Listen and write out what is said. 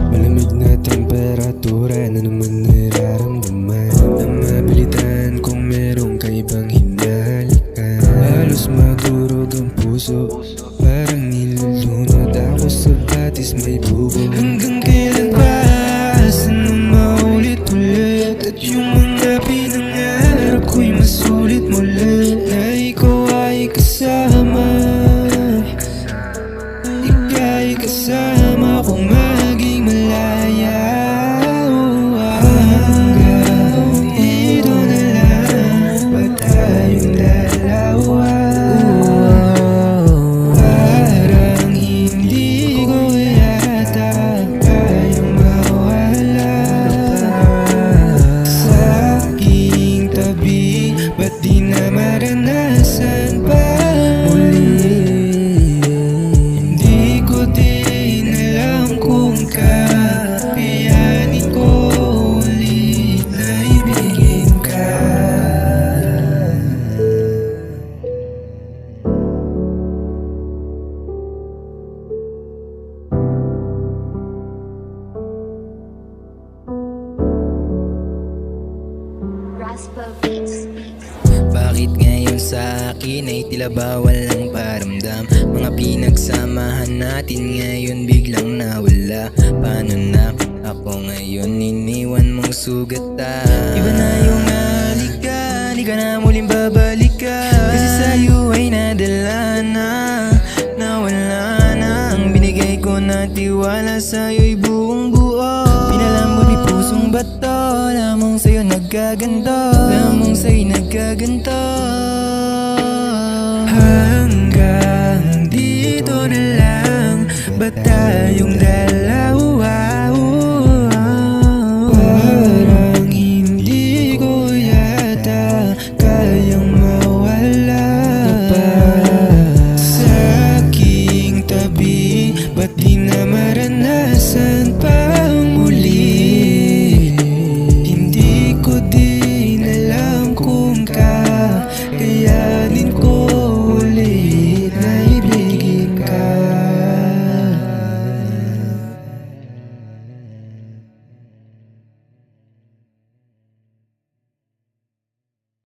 Malamig na temperatura na naman nararamdaman Ang mabilitan kung merong kaibang hinahalikan Halos madurog ang puso, parang nilulunod ako sa batis may bubo. Hanggang kailan ba? Asan mo maulit-ulit? At yung mga pinangarap ko'y masulit muli na ikaw ay kasama, ika'y kasama kung maging malaya. Hanggang dito na lang ba tayong dalawa? Parang hindi ko yata kayang mawala sa aking tabi. Ba't di na maranasan pa muli? Hindi ko din alam kung kakayanin ko ulit na ibigin ka. Bakit ngayon sa akin ay tila bawal ang paramdam? Mga pinagsamahan natin ngayon biglang nawala. Paano na ako ngayon iniwan mong sugatan? Iba na yung halika, di ka na muling babalikan. Kasi sa'yo ay nadala na, nawala na. Ang binigay ko na tiwala sa'yo'y buong buo. Pinalambot ni pusong bato, lamang sa'yo nagkaganto, lamang sa'yo nagkaganto. Hanggang dito na lang ba tayong